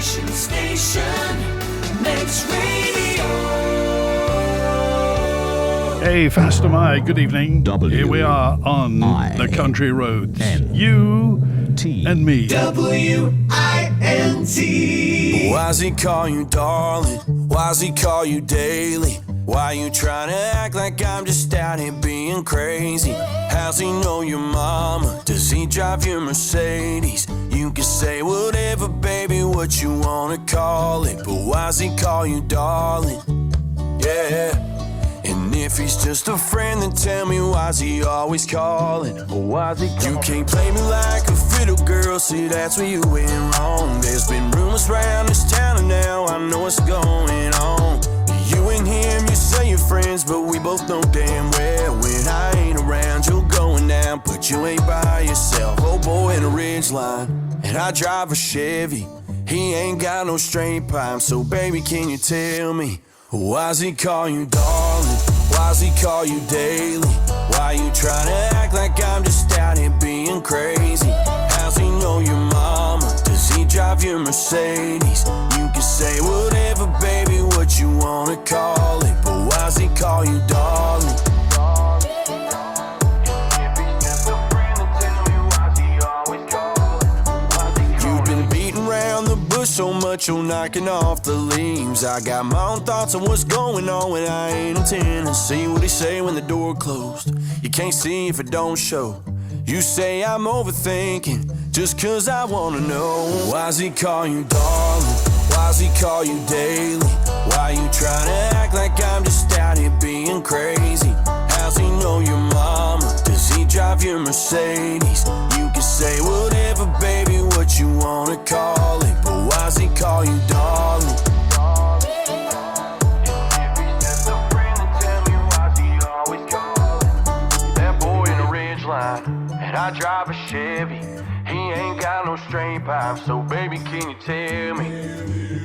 Station makes radio. Hey, Faster My, good evening. Here we are on the country roads. You and me. W-I-N-T. Why's he call you darling? Why's he call you daily? Why you trying to act like I'm just out here being crazy? How's he know your mama? Does he drive your Mercedes? You can say whatever, baby, what you wanna call it, but why's he call you darling? Yeah. And if he's just a friend, then tell me why's he always calling? You can't play me like a fiddle girl, see that's where you went wrong. There's been rumors around this town and now I know what's going on. You and him, you say you're friends, but we both know damn well when I ain't around, you're going down, but you ain't by yourself. Oh boy in a ridge line, and I drive a Chevy. He ain't got no straight pipe, so baby, can you tell me? Why's he call you darling? Why's he call you daily? Why you tryna act like I'm just out here being crazy? How's he know your mama? Does he drive your Mercedes? You can say whatever, baby, what you wanna call it, but why's he call you darling? So much you're knocking off the leaves. I got my own thoughts on what's going on when I ain't in Tennessee. What he say when the door closed? You can't see if it don't show. You say I'm overthinking just cause I wanna know. Why's he call you darling? Why's he call you daily? Why you tryna act like I'm just out here being crazy? How's he know your mama? Does he drive your Mercedes? You can say whatever, baby, what you wanna call it, but why's he call you darling? That boy in a ridge line, and I drive a Chevy. He ain't got no straight pipe, so baby, can you tell me?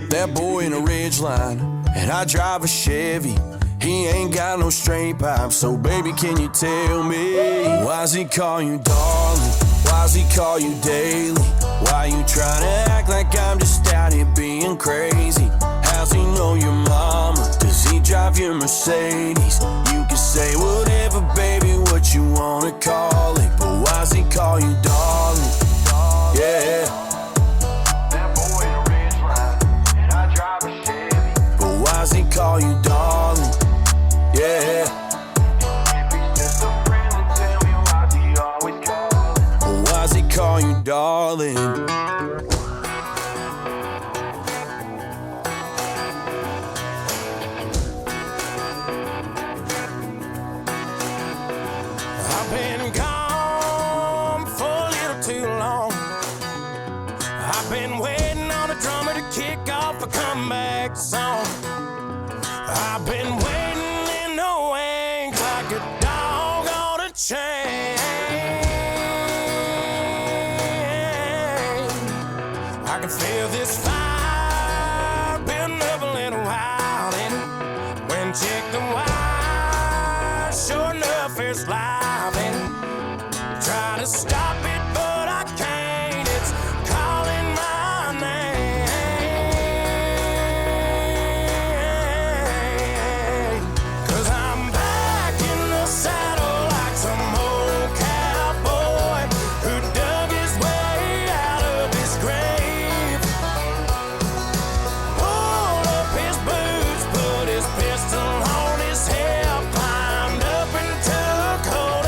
That boy in a ridge line, and I drive a Chevy. He ain't got no straight pipe, so baby, can you tell me? Why's he call you darling? Why's he call you daily? Why you tryna act like I'm just out here being crazy? How's he know your mama? Does he drive your Mercedes? You can say whatever, baby, what you wanna call it, but why's he call you darling? Yeah. That boy in a ridge line, and I drive a Chevy. But why's he call you darling? Yeah. If he's just a friend, then tell me why's he always calling? But why's he call you darling? I've been gone for a little too long. I've been waiting on a drummer to kick off a comeback song. I've been waiting in the wings like a dog on a chain. I can feel this fire building up a little while, and when check the wire, sure enough it's live, and try to stop it, but I can't. It's calling my name. 'Cause I'm back in the saddle like some old cowboy who dug his way out of his grave. Pulled up his boots, put his pistol on his hip, climbed up and took hold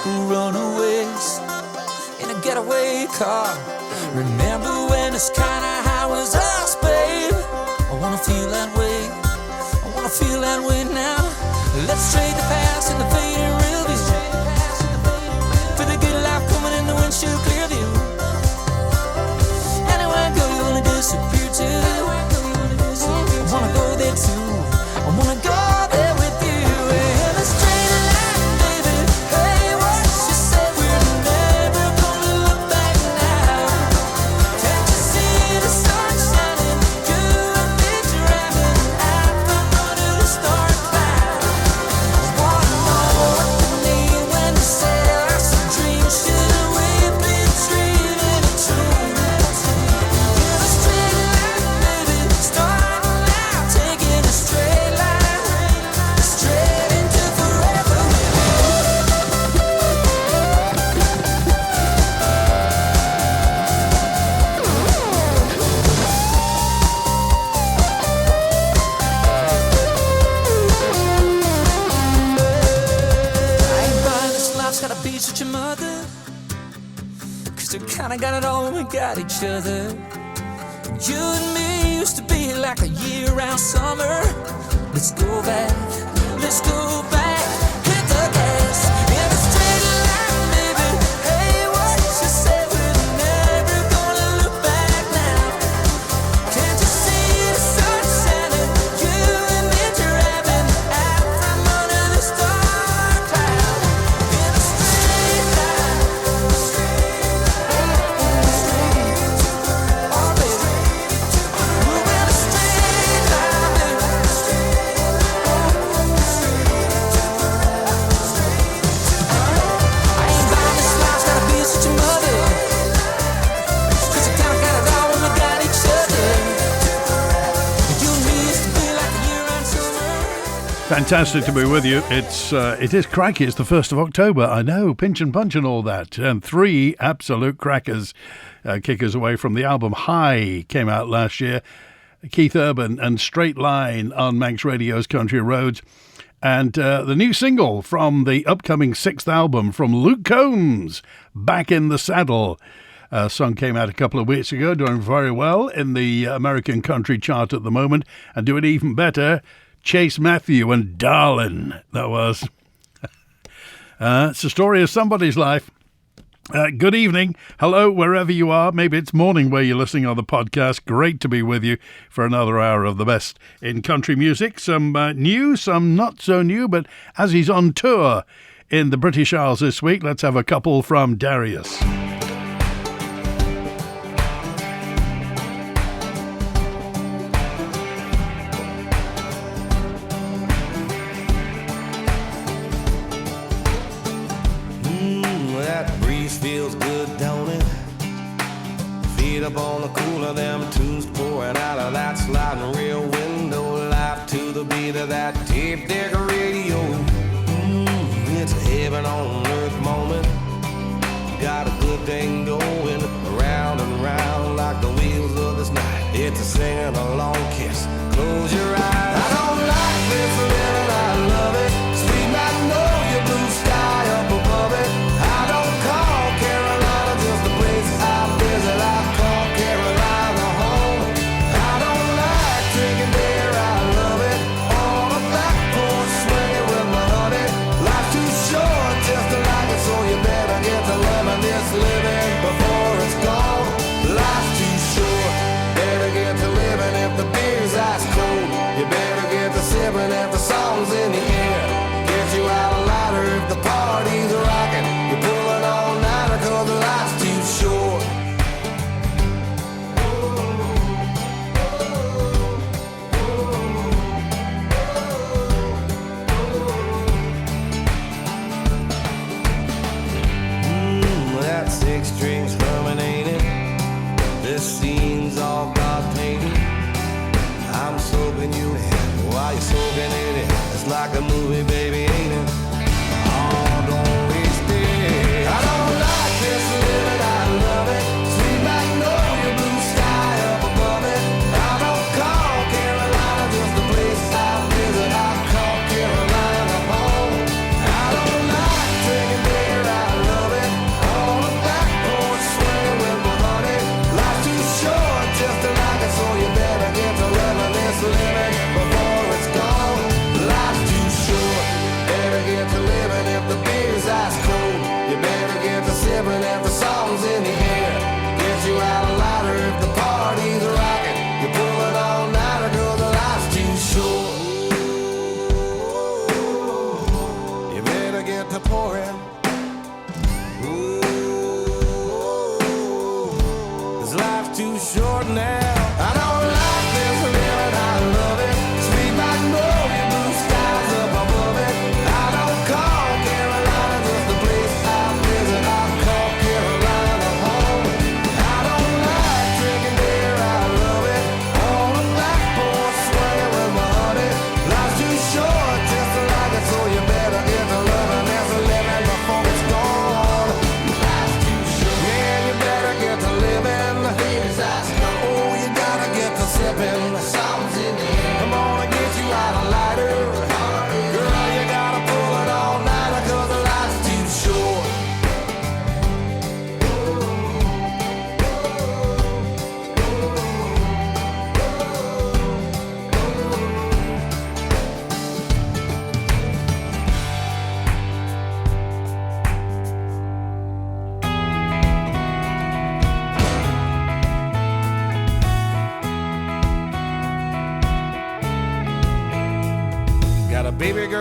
couple runaways in a getaway car. Remember when this kind of high was us, babe? I wanna feel that way. I wanna feel that way now. Let's trade the past and the fading real view for the good life coming in the windshield clear view. Anywhere I go, you wanna disappear too. I wanna go there too. I wanna go there with you. In the straight line, baby. Hey, what you say? We're never gonna look back now. Can't you see the sun shining? You and me driving out from under the star cloud. Wanna know what you need when you say life's a dream? Should we be treated it true? In the straight line, baby. Starting out, taking a straight line straight into forever. I ain't buying this life's gotta be such a mother, 'cause we kinda got it all when we got each other. You and me used to be like a year-round summer. Let's go back, let's go back. Hit the gas in a straight line, baby. Hey, what you say? We're never gonna look back now. Can't you see the sun shining? You and me driving out from under the star cloud. In a straight line, oh baby, we're in a straight line, baby. I ain't buying this life's gotta be such a mother, 'cause we kinda got it all when we got each other. You and me used to be like a year-round summer. Fantastic to be with you. It is cracky. It's the 1st of October. I know, pinch and punch and all that. And 3 absolute crackers kick us away from the album High, came out last year. Keith Urban and Straight Line on Manx Radio's Country Roads. And the new single from the upcoming 6th album from Luke Combs, Back in the Saddle. Song came out a couple of weeks ago, doing very well in the American country chart at the moment, and doing even better, Chase Matthew and Darlin', that was. It's the story of somebody's life. Good evening. Hello, wherever you are. Maybe it's morning where you're listening on the podcast. Great to be with you for another hour of the best in country music. Some new, some not so new, but as he's on tour in the British Isles this week, let's have a couple from Darius. That breeze feels good, don't it? Feet up on the cooler, them tunes pouring out of that sliding rear window. Life to the beat of that tape deck radio. It's a heaven on earth moment. Got a good thing going, round and round like the wheels of this night. It's a singing along kiss. Close your eyes. I don't like this living, I love it. Sweet magnolia, blue sky up above it. I don't call Carolina just a place I visit. I call Carolina home. I don't like drinking beer, I love it. On the back porch swinging with my honey. Life's too short just to like it, so you better get to living this living before it's gone. Life's too short, better get to living if the beer's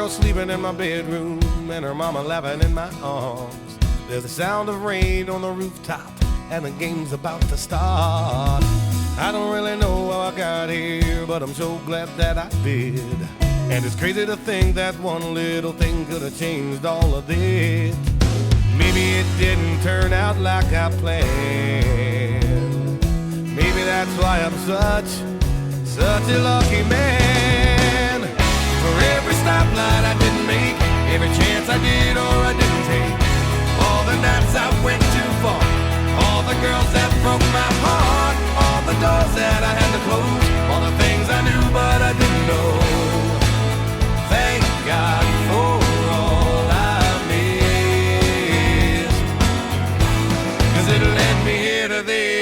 girl sleeping in my bedroom and her mama laughing in my arms. There's the sound of rain on the rooftop and the game's about to start. I don't really know how I got here, but I'm so glad that I did. And it's crazy to think that one little thing could have changed all of this. Maybe it didn't turn out like I planned. Maybe that's why I'm such a lucky man. For every stoplight I didn't make, every chance I did or I didn't take, all the nights I went too far, all the girls that broke my heart, all the doors that I had to close, all the things I knew but I didn't know. Thank God for all I missed, 'cause it led me here to this.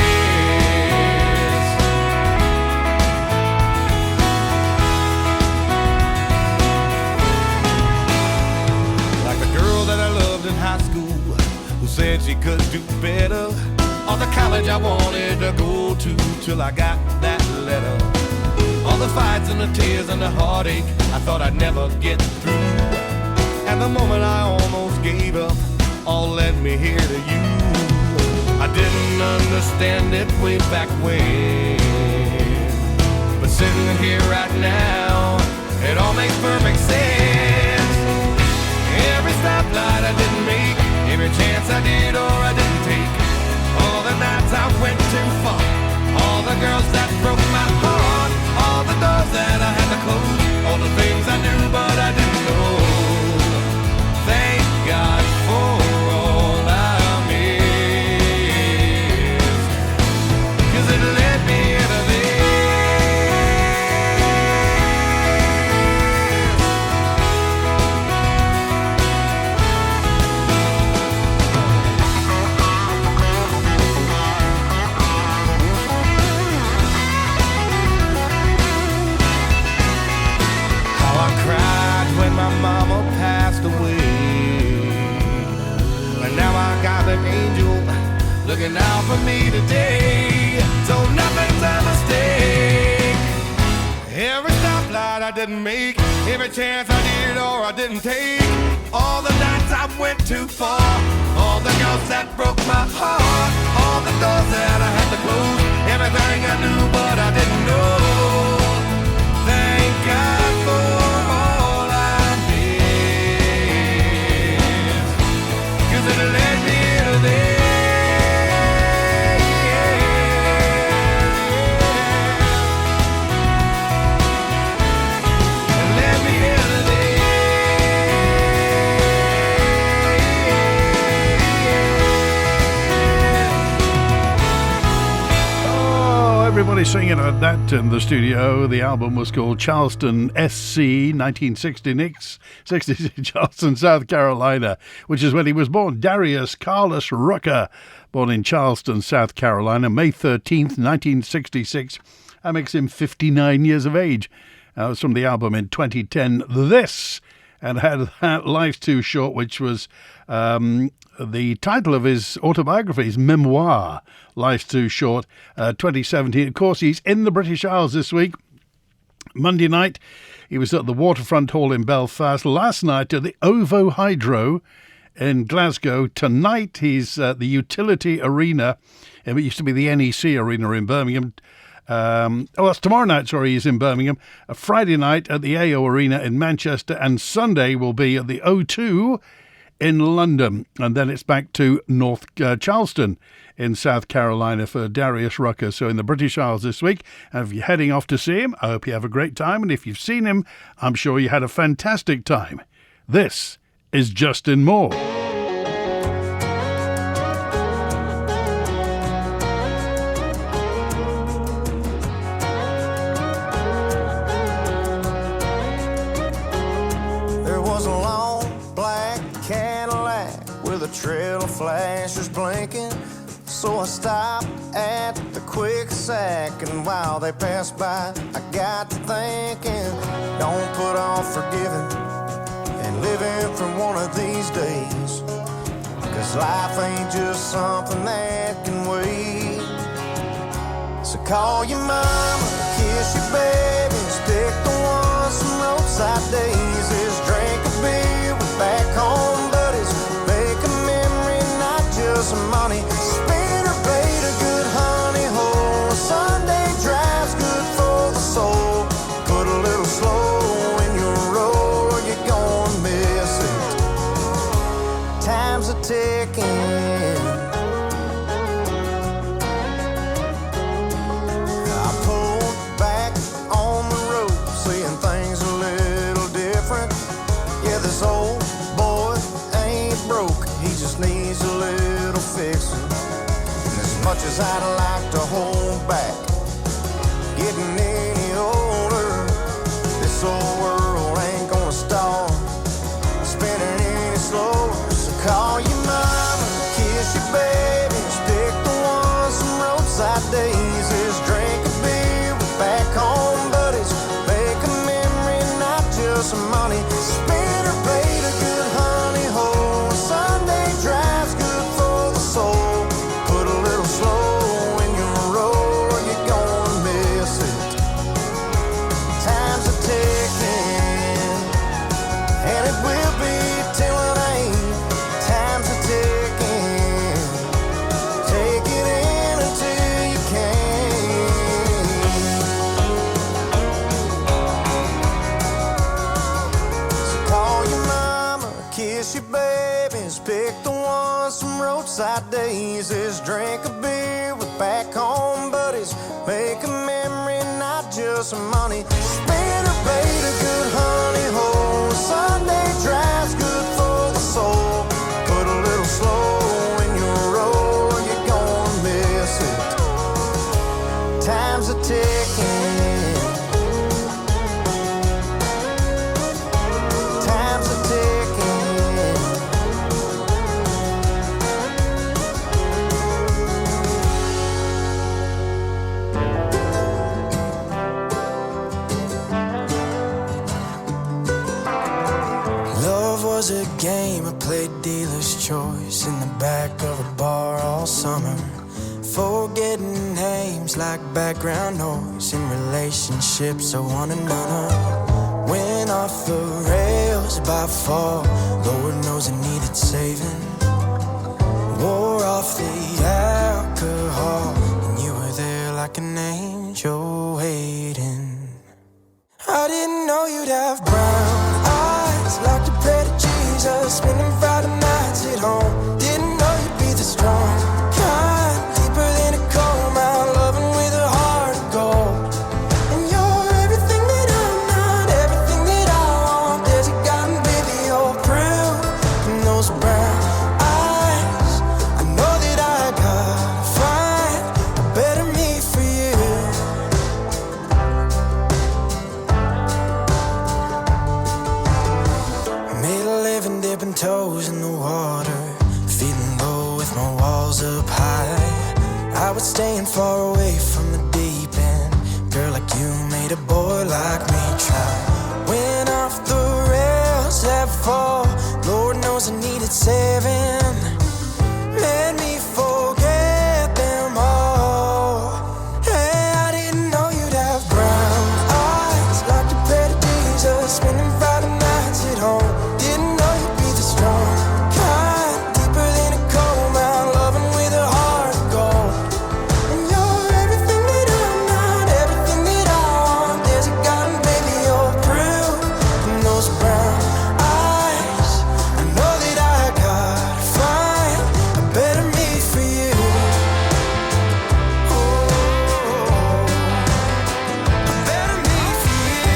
Like the girl that I loved in high school, who said she could do better, or the college I wanted to go to till I got that letter. All the fights and the tears and the heartache I thought I'd never get through, and the moment I almost gave up all led me here to you. I didn't understand it way back when, but sitting here right now, it all makes perfect sense. Every stoplight I didn't make, every chance I did or I didn't take, all the nights I went too far, all the girls that broke my heart, all the doors that I had to close, all the things I knew but I didn't know. Thank God for all I missed, 'cause it led me into this. When my mama passed away, but now I got an angel looking out for me today, so nothing's a mistake. Every stoplight I didn't make, every chance I did or I didn't take, all the nights I went too far, all the girls that broke my heart, all the doors that I had to close, everything I knew but I didn't know. Thank God for all I missed, 'cause it led me to this. It led me into this. Oh, everybody singing at that in the studio. The album was called Charleston SC 1966, Charleston, South Carolina, which is when he was born. Darius Carlos Rucker, born in Charleston, South Carolina, May 13th, 1966. That makes him 59 years of age. That was from the album in 2010, This, and had that Life's Too Short, which was the title of his autobiography, his memoir, Life's Too Short, 2017. Of course, he's in the British Isles this week. Monday night, he was at the Waterfront Hall in Belfast. Last night at the OVO Hydro in Glasgow. Tonight, he's at the Utility Arena. It used to be the NEC Arena in Birmingham. That's tomorrow night, sorry, he's in Birmingham. Friday night at the AO Arena in Manchester. And Sunday will be at the O2 in London, and then it's back to North Charleston in South Carolina for Darius Rucker. So in the British Isles this week, and if you're heading off to see him, I hope you have a great time, and if you've seen him, I'm sure you had a fantastic time. This is Justin Moore. There was a long black Cadillac with a trail of flashers blinking. So I stopped at the quick sack, and while they passed by, I got to thinking, don't put off forgiving and living for one of these days, 'cause life ain't just something that can wait. So call your mama, kiss your babies, pick the ones from roadside days. There's drink just some money. Spinner bait, a good honey hole. Sunday drive's good for the soul. Put a little slow in your roll or you're gonna miss it. Time's a ticking. I pulled back on the road, seeing things a little different. Yeah, this old boy ain't broke, he just needs a little fixing. And as much as I'd like to hold back, getting any older, this old world ain't gonna stall spinning any slower. So call your mama, kiss your babies, pick the ones, some roadside daisies, drink a beer with back home buddies, make a memory, not just some money. Spinner bait, a good honey hole. Sunday drive's good for the soul. Put a little slow in your roll or you're gonna miss it. Time's a ticking, and it will be till it ain't. Time's a ticking, take it in until you can. So call your mama, kiss your babies, pick the ones, some roadside daisies, drink a beer with back home buddies, make a memory, not just some money. Spinner bait, a good honey hole. Sunday drive's good for the soul. Put a little slow in your roll or you're gonna miss it. Time's a ticking. Time's a ticking. Love was a game I played dealer's choice in the back of a bar all summer. Forgetting names like background noise in relationships I wanted none of. Went off the rails by fall, Lord knows I needed saving. Wore off the alcohol, and you were there like an angel waiting. I didn't know you'd have brown eyes, like to pray to Jesus, spending Friday nights at home. Didn't know you'd be the strong kind, deeper than a coal mine, loving with a heart of gold. And you're everything that I'm not, everything that I want. There's a God and baby, you're proof in those brown eyes. I know that I gotta find a better me for you. Made a living dipping toes in the water, feeling low with my walls up high. I was staying far away from the deep end. Girl like you made a boy like me try. Went off the rails that fall, Lord knows I needed saving. Made me forget them all. Hey, I didn't know you'd have brown eyes, like to pray to Jesus, spending Friday nights at home. Didn't know you'd be the strong kind, deeper than a coal mine, loving with a heart of gold. And you're everything that I'm not, everything that I want. There's a God and baby, you're proof in those brown eyes. I know that I gotta find a better me for you. Oh, a better me for you.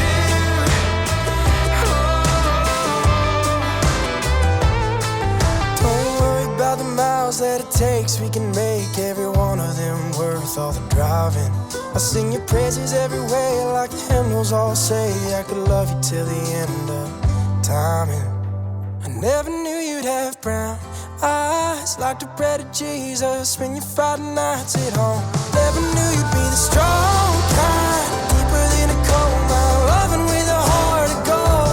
Don't worry about the miles that it takes, we can make every one of them worth all the driving. I sing your praises every way, like the hymnals all say. I could love you till the end of time. And I never knew you'd have brown eyes, like to pray to Jesus, spend your Friday nights at home. Never knew you'd be the strong kind, deeper than a coal mine, loving with a heart of gold.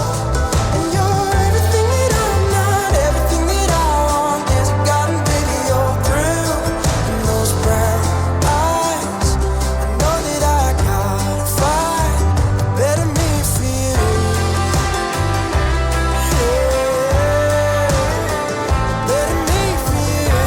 And you're everything that I'm not, everything that I want. There's a God and baby, you're through in those brown eyes. I know that I gotta find a better me for you. Yeah, better me for you.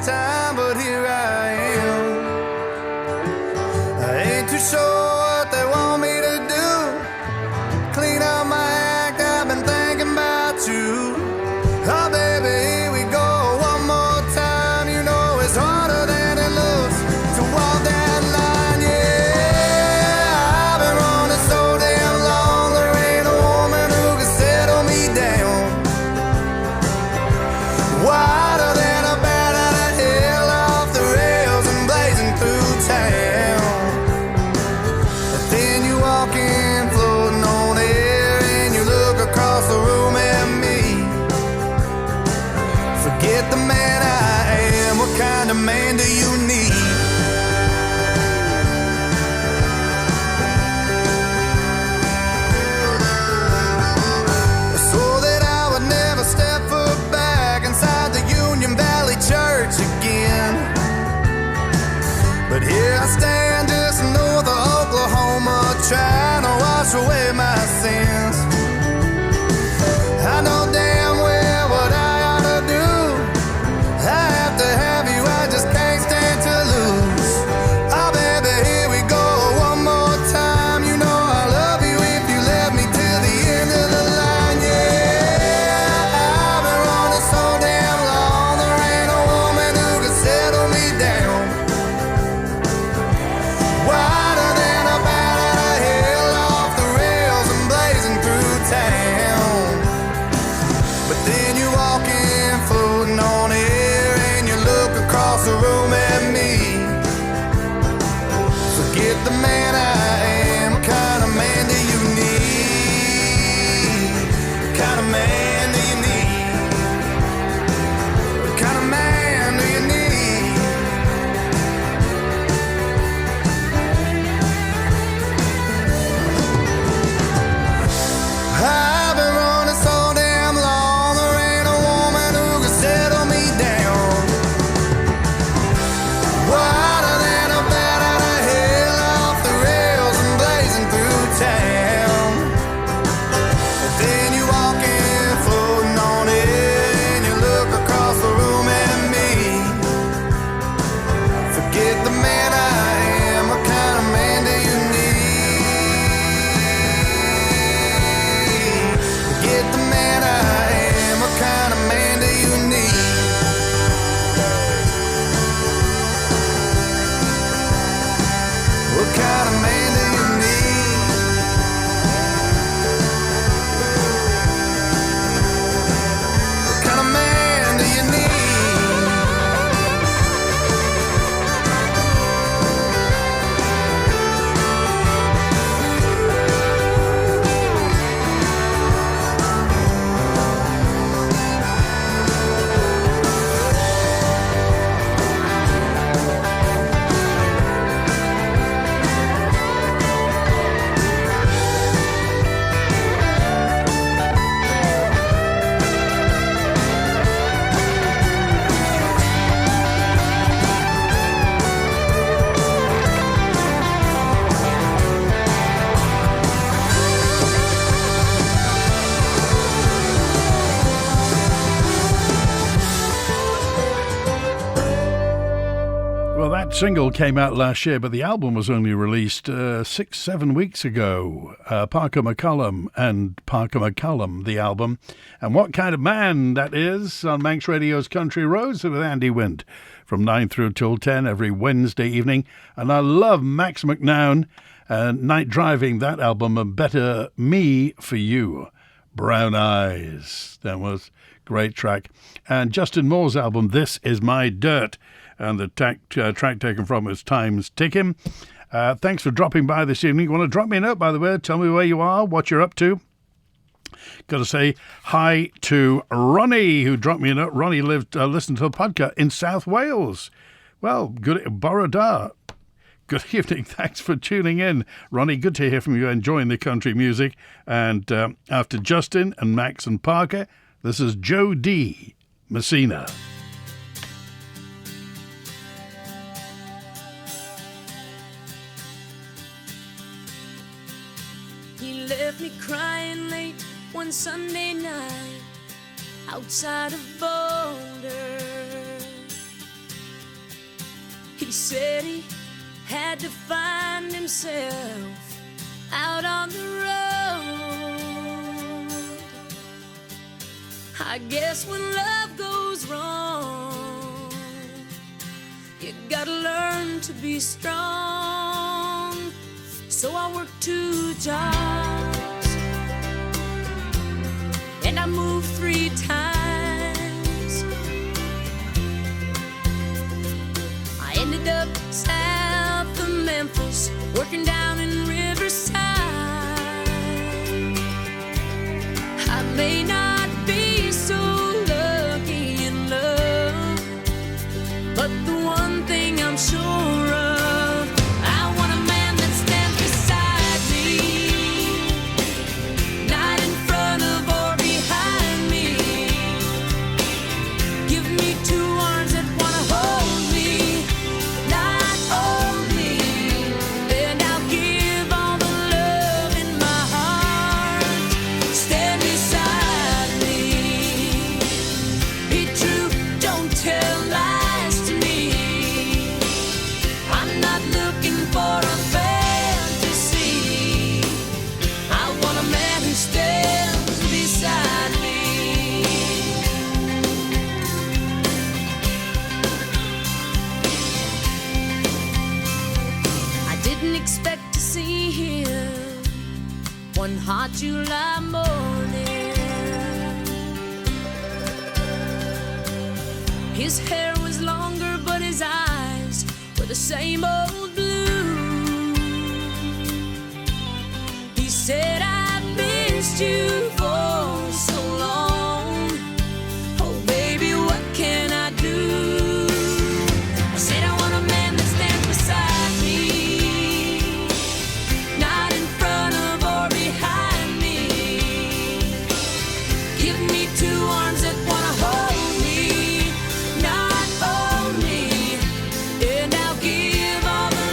time, but here I am. I ain't too sure what they want me to do. Clean up my act, I've been thinking about you. Oh baby, here we go one more time. You know it's harder than it looks to walk that line, yeah. I've been running so damn long, there ain't a woman who can settle me down. Wider than a bat out of hell, off the rails and blazing through town. But then you walk in, floating on air, and you look across the room at me. Forget the man I am, what kind of man do you need? I swore that I would never step foot back inside the Union Valley Church again. But here I stand just north of Oklahoma, trying to wash away my sins. I know damn well what I ought to do. I have to have you, I just can't stand to lose. Oh baby, here we go one more time. You know I love you if you let me till the end of the line, yeah. I've been running so damn long, there ain't a woman who can settle me down. Wider than a bat out of hell, off the rails and blazing through town. But then you walk in, floating on air, and you look across the room at me. Forget the man I am, what kind of man do you need? What kind of man do you need? What kind of man do you need? I've been running so damn long, there ain't a woman who can settle me down. Wider than a bat out of hell, off the rails and blazing through town. But then you walk in, floating on air, and you look across the room at me. Forget the man I am, what kind of man do you need? Forget the man I am, what kind of man do you need? What kind of man do you need? What kind of man do you need? Well, that single came out last year, but the album was only released 6-7 weeks ago. Parker McCollum and Parker McCollum, the album. And What Kind of Man That Is on Manx Radio's Country Roads with Andy Wint from 9 through till 10 every Wednesday evening. And I love Max McNown and Night Driving, that album, and Better Me For You. Brown Eyes. That was a great track. And Justin Moore's album, This Is My Dirt. And the track taken from is Time's Ticking. Thanks for dropping by this evening. You want to drop me a note, by the way? Tell me where you are, what you're up to. Got to say hi to Ronnie, who dropped me a note. Ronnie listened to the podcast in South Wales. Well, good, Borodar. Good evening. Thanks for tuning in. Ronnie, good to hear from you, enjoying the country music. And after Justin and Max and Parker, this is Joe D. Messina. He left me crying late one Sunday night outside of Boulder. He said he had to find himself out on the road. I guess when love goes wrong, you gotta learn to be strong. So I worked 2 jobs and I moved 3 times. I ended up south of Memphis, working down in Riverside. I may not be so lucky in love, but the one thing I'm sure of, I want a man that stands beside me, not in front of or behind me. Give me 2 arms that wanna hold me, not hold me, and I'll give all the love in my heart. Stand beside me. Be true, don't tell lies to me. I'm not looking for a fantasy. I want a man who stands beside me. I didn't expect to see him one hot July morning. His hair was longer, but his eyes were the same old blue. He said, I've missed you for so long. Oh, baby, what can I do? I said, I want a man that stands beside me, not in front of or behind me. Give me 2 arms that wanna hold me, not hold me, and I'll give all the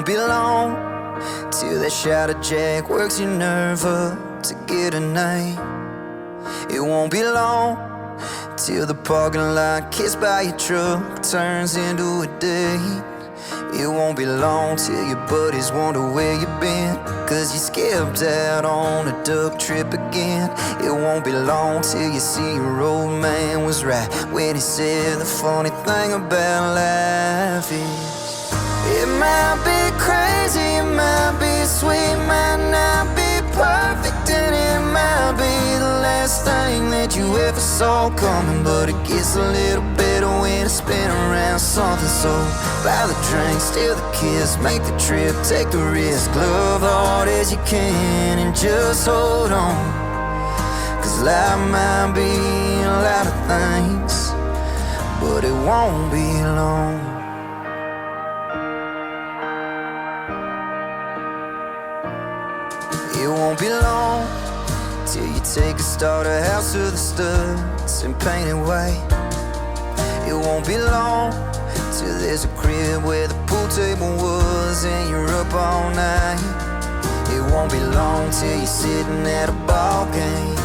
be long till that shadow jack works your nerve up to get a night. It won't be long till the parking lot kissed by your truck turns into a date. It won't be long till your buddies wonder where you've been, 'cause you skipped out on a duck trip again. It won't be long till you see your old man was right when he said the funny thing about life is it might be crazy, it might be sweet, might not be perfect, and it might be the last thing that you ever saw coming, but it gets a little better when it's been around something. So buy the drink, steal the kiss, make the trip, take the risk, love hard as you can and just hold on, 'cause life might be a lot of things, but it won't be long. It won't be long till you take a starter house to the studs and paint it white. It won't be long till there's a crib where the pool table was and you're up all night. It won't be long till you're sitting at a ball game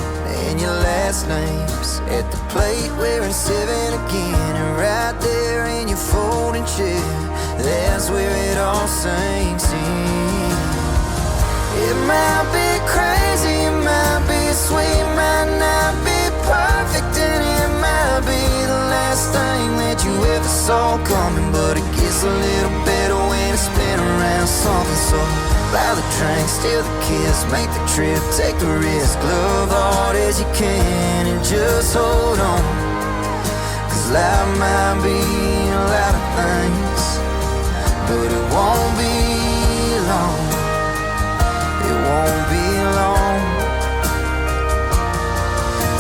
and your last name's at the plate wearing 7 again, and right there in your folding chair, that's where it all sinks in. It might be crazy, it might be sweet, might not be perfect, and it might be the last thing that you ever saw coming, but it gets a little better when it's been around something. So buy the drink, steal the kiss, make the trip, take the risk, love hard as you can and just hold on, 'cause life might be a lot of things, but it won't be long. It won't be long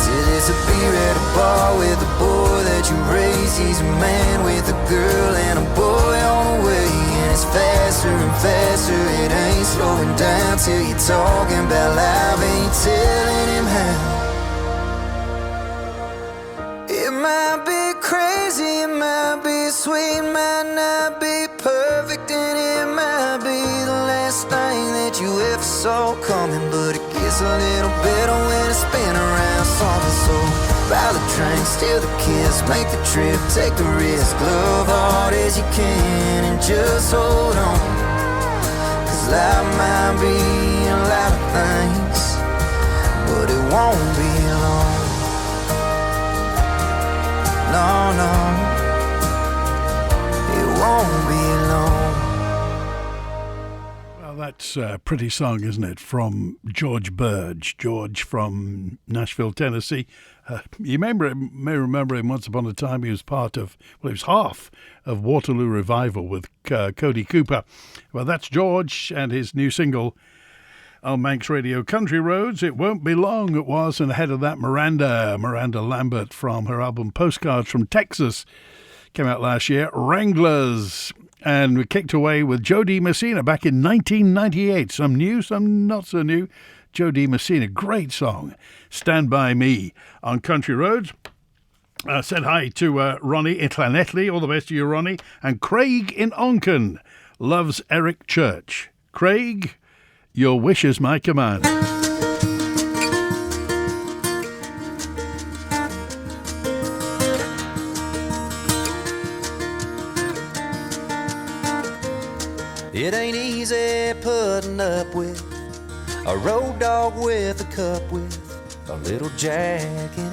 till there's a beer at a bar with a boy that you raised. He's a man with a girl and a boy on the way, and it's faster and faster. It ain't slowing down till you're talking about life and you're telling him how. It might be crazy, it might be sweet, might not be perfect, and it might be the last thing that you ever saw coming, but it gets a little better when it's been around something. So buy the drink, steal the kiss, make the trip, take the risk, love hard as you can and just hold on, 'cause life might be a lot of things, but it won't be long. No, no, it won't be long. Well, that's a pretty song, isn't it? From George Burge. George from Nashville, Tennessee. You may remember him. Once upon a time he was part of, well, he was half of Waterloo Revival with Cody Cooper. Well, that's George and his new single on Manx Radio, Country Roads. It Won't Be Long, it was. And ahead of that, Miranda Lambert from her album Postcards from Texas. Came out last year. Wranglers. And we kicked away with Joe D. Messina back in 1998. Some new, some not so new. Joe D. Messina, great song. Stand By Me on Country Roads. Said hi to Ronnie in Llanelli. All the best to you, Ronnie. And Craig in Onken loves Eric Church. Craig, your wish is my command. It ain't easy putting up with a road dog with a cup with a little jack in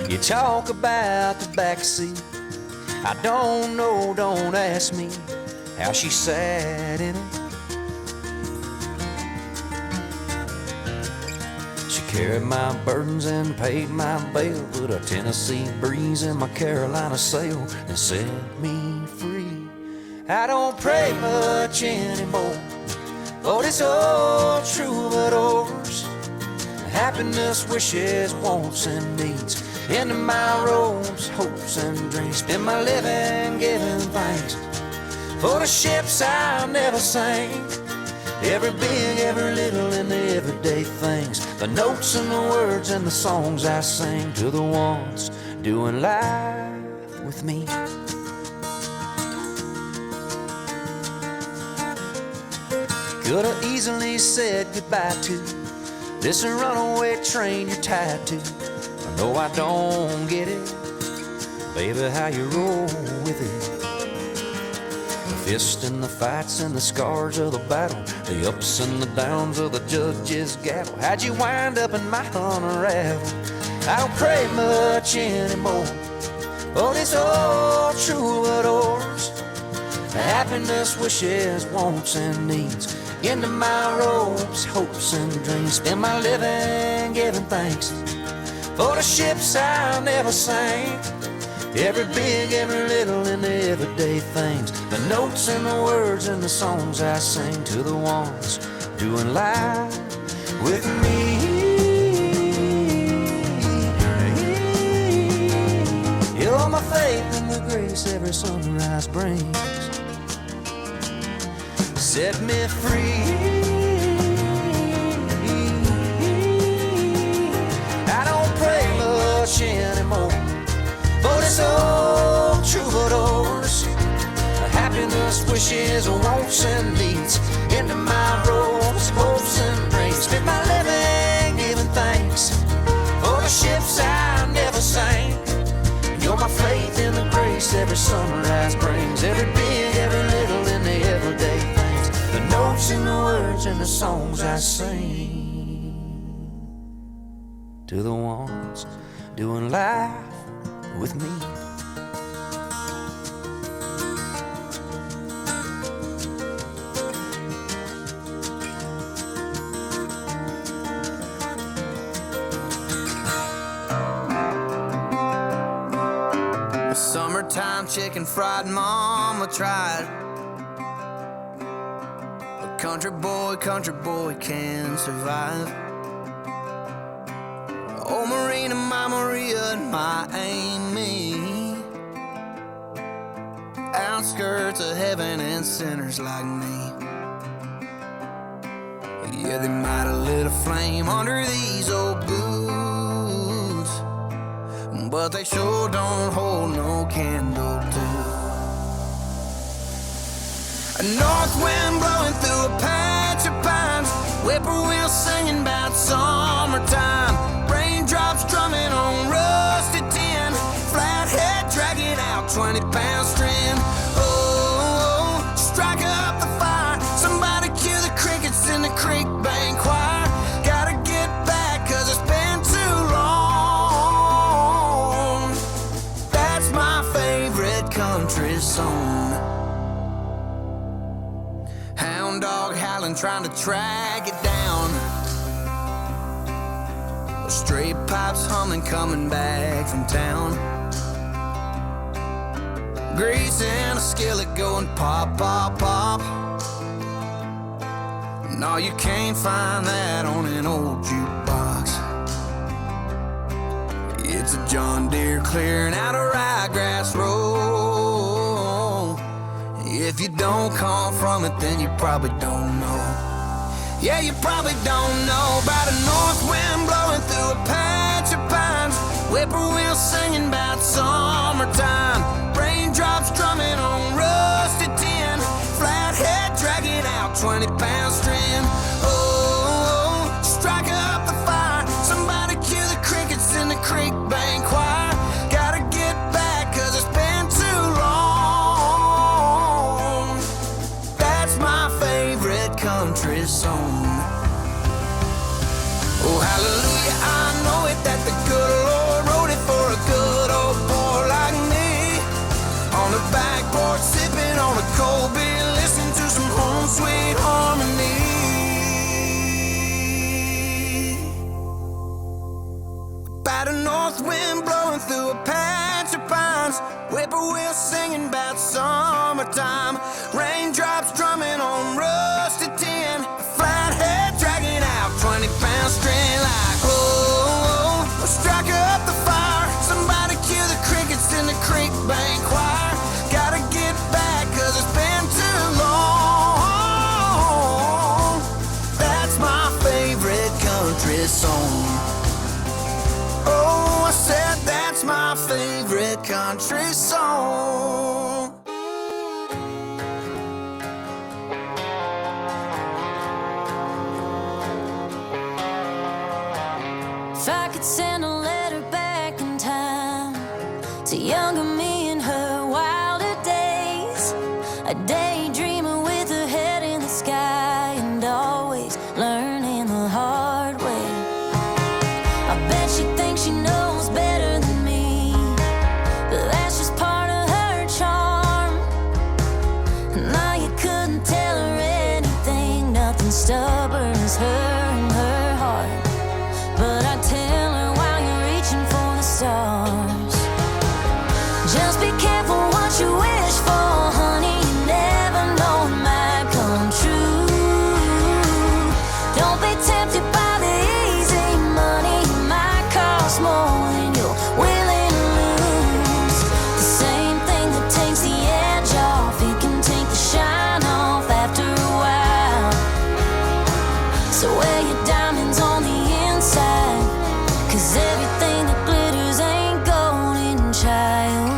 it. You talk about the backseat, I don't know, don't ask me how she sat in it. She carried my burdens and paid my bail, put a Tennessee breeze in my Carolina sail and set me free. I don't pray much anymore, for this old troubadours. Happiness, wishes, wants and needs into my robes, hopes and dreams. Spend my living giving thanks for the ships I never sank. Every big, every little, and the everyday things, the notes and the words and the songs I sing to the ones doing life with me. could have easily said goodbye to this runaway train you're tied to. I know I don't get it, baby, how you roll with it. The fist and the fights and the scars of the battle, the ups and the downs of the judge's gavel. How'd you wind up in my unravel? I don't pray much anymore. Oh, this old troubadours, happiness, wishes, wants, and needs into my ropes, hopes, and dreams. Spend my living giving thanks for the ships I never sank. Every big, every little, and the everyday things, the notes and the words and the songs I sing to the ones doing life with me. You're my faith and the grace every sunrise brings. Set me free. I don't pray much anymore for this old troubadours, happiness, wishes, wants, and needs into my ropes, hopes, and dreams. Spend my living giving thanks for the ships I never sank. You're my faith in the grace every sunrise brings. Every big, every little, and the everyday things, the notes and the words and the songs I sing to the ones doing life with me. Summertime chicken fried mama tried. A country boy can survive. Oh, Marina, my Maria, and my Amy, outskirts of heaven and sinners like me. Yeah, they might have lit a flame under these old boots, but they sure don't hold no candle to a north wind blowing through a patch of pines, whippoorwill singing about summertime, raindrops drumming on rusty tin, flathead dragging out 20-pound string. Oh, strike up the fire, somebody cue the crickets in the creek bank choir. Gotta get back 'cause it's been too long. That's my favorite country song. Hound dog howling, trying to track it down. Stray pipes humming, coming back from town. Grease in a skillet going pop, pop, pop. No, you can't find that on an old jukebox. It's a John Deere clearing out a ryegrass row. If you don't come from it, then you probably don't know. Yeah, you probably don't know about a north wind blowing through a patch of pines, whippoorwill singing about summertime, raindrops drumming on rusty tin, flathead dragging out 20-pound string. Oh, strike up the fire, somebody cue the crickets in the creek bank choir. Gotta get back 'cause it's been too long. That's my favorite country song. Oh, hallelujah, I know it that the good Lord wrote it for a good old boy like me. On the back porch, sipping on a cold beer, listening to some home sweet harmony. About a north wind blowing through a patch of pines, whippoorwill singing about summertime, raindrops drumming on rusty tin, flathead dragging out 20-pound string like, oh, strike up the fire, somebody cue the crickets in the creek bank choir. Gotta get back 'cause it's been too long. That's my favorite country song. Oh, I said that's my favorite country song. If I could send a letter back in time to younger me in her wilder days, a daydreamer with her head in the sky and always learning the hard way. I bet she thinks she knows better than me, but that's just part of her charm. Now you couldn't tell her anything, nothing stubborn as her and her heart. But I tell her while you're reaching for the stars, just be careful what you wish for, honey. You never know it might come true. Don't be tempted by the easy money. It might cost more than you're willing to lose. The same thing that takes the edge off, it can take the shine off after a while. So wear your diamonds on the inside, 'cause everything that glitters ain't golden, child.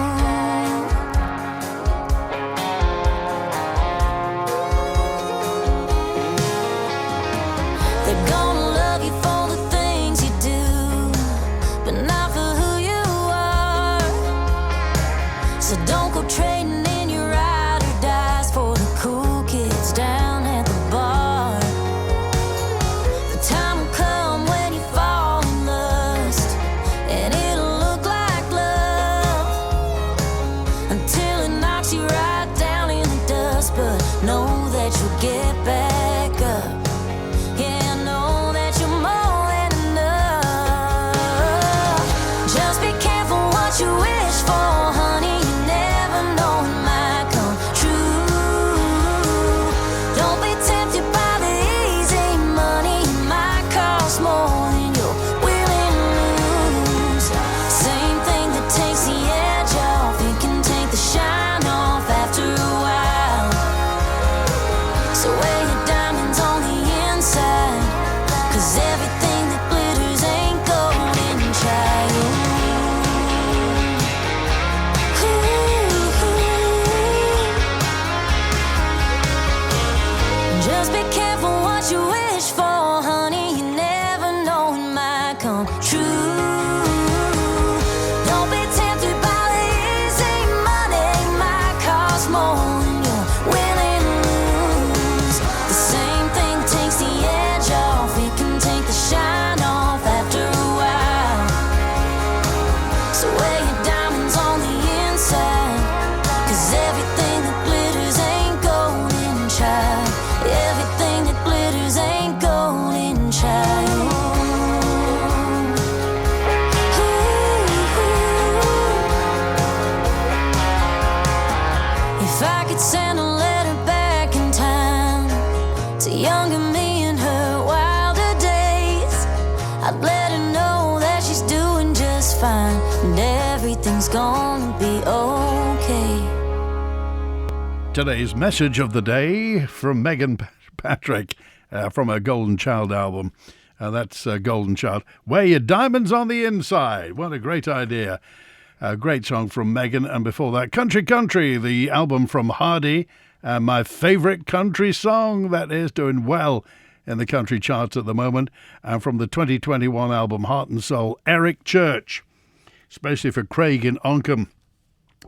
They're gonna love you for the things you do, but not for who you are. So don't go trading in your ride or dies for the cool kids down at the bar. The time will come when you fall in lust, and it'll look like love until it knocks you right down in the dust. But know that you'll get back up. Yeah, know that you're more than enough. Just be careful what you wish for, honey. You never know it might come true. Don't be tempted by the easy money. It might cost more than you're willing to lose. Same thing that takes the edge off, it can take the shine off after a while. So wear your diamonds on the inside, 'cause everything that glitters ain't golden, child. Just be careful what you wish for, honey. You never know it might come true. Don't be tempted by the easy money. It might cost more than you're willing to lose. The same thing takes the edge off, it can take the shine off after a while. So wear your diamonds on the inside, 'cause everything that glitters ain't golden, child. Everything that glitters ain't golden, child. If I could send a letter back in time to younger me in her wilder days, I'd let her know that she's doing just fine and everything's gonna be okay. Today's message of the day from Megan Patrick from her Golden Child album. That's Golden Child. Wear your diamonds on the inside. What a great idea. A great song from Megan. And before that, Country Country, the album from Hardy. My favourite country song that is doing well in the country charts at the moment. And from the 2021 album Heart and Soul, Eric Church, especially for Craig in Oncombe.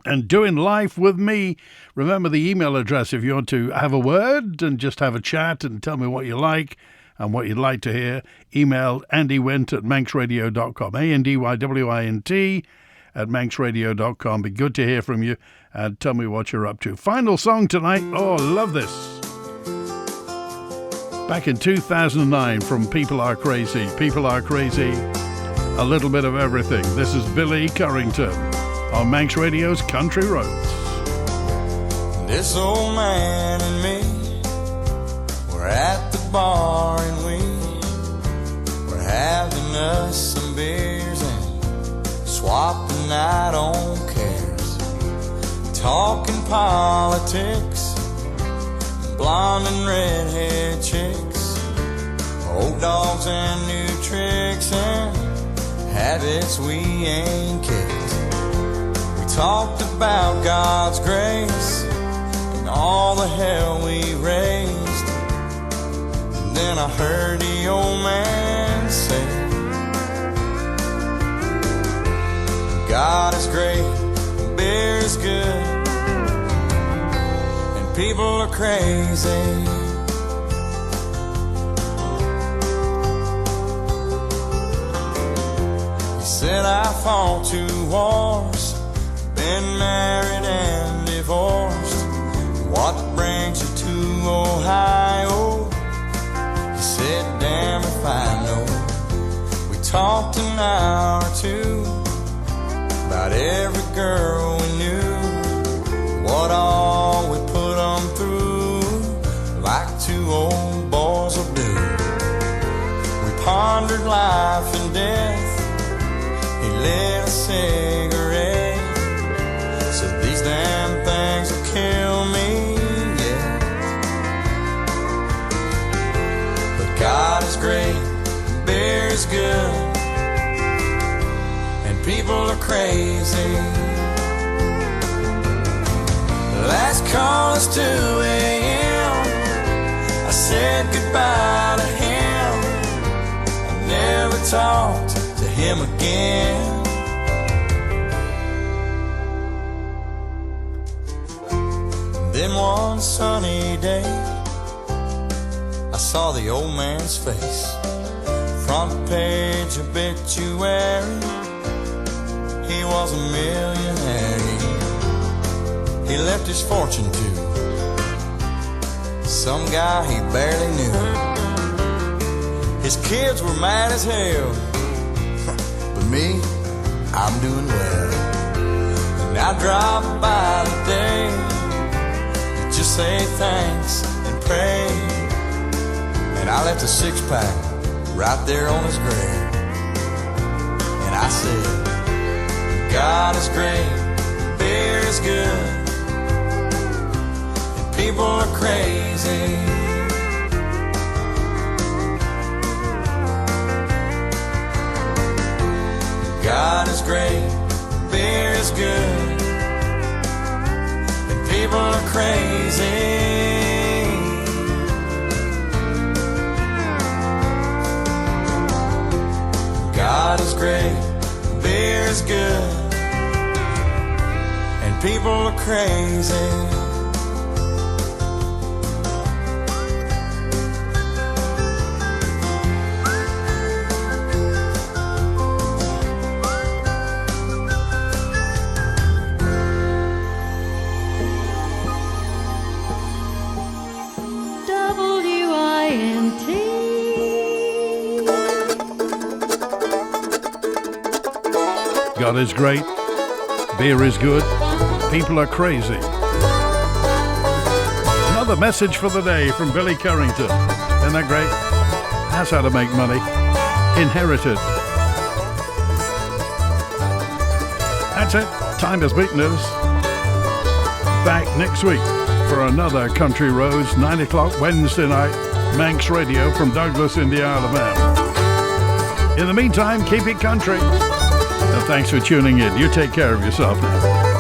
And doing life with me. Remember the email address if you want to have a word and just have a chat and tell me what you like and what you'd like to hear. Email andywint@manxradio.com. ANDYWINT at manxradio.com. Be good to hear from you and tell me what you're up to. Final song tonight. Oh, I love this. Back in 2009 from People Are Crazy. People Are Crazy. A little bit of everything. This is Billy Currington on Manx Radio's Country Roads. This old man and me, we're at the bar and we're having us some beers and swapping out on cares, talking politics, blonde and redhead chicks, old dogs and new tricks and habits we ain't kicked. We talked about God's grace and all the hell we raised. And then I heard the old man say, God is great, beer is good, and people are crazy. He said I fought 2 wars, been married and divorced. What brings you to Ohio? He said, damn if I know. We talked an hour or 2 about every girl we knew, what all we put them through, like 2 old boys will do. We pondered life and death. He lit a cigarette, said these damn things will kill me, yeah. But God is great, beer is good, people are crazy. Last call is 2 a.m. I said goodbye to him. I never talked to him again. Then one sunny day, I saw the old man's face. Front page obituary, he was a millionaire. He left his fortune to some guy he barely knew. His kids were mad as hell, but me, I'm doing well. And I drive by today to just say thanks and pray. And I left a 6-pack right there on his grave. And I said, God is great, beer is good, and people are crazy. God is great, beer is good, and people are crazy. God is great, beer is good, and people are crazy. WINT. God is great, beer is good, people are crazy. Another message for the day from Billy Currington. Isn't that great? That's how to make money. Inherited. That's it. Time has beaten us. Back next week for another Country Roads, 9 o'clock Wednesday night, Manx Radio from Douglas in the Isle of Man. In the meantime, keep it country. And thanks for tuning in. You take care of yourself now.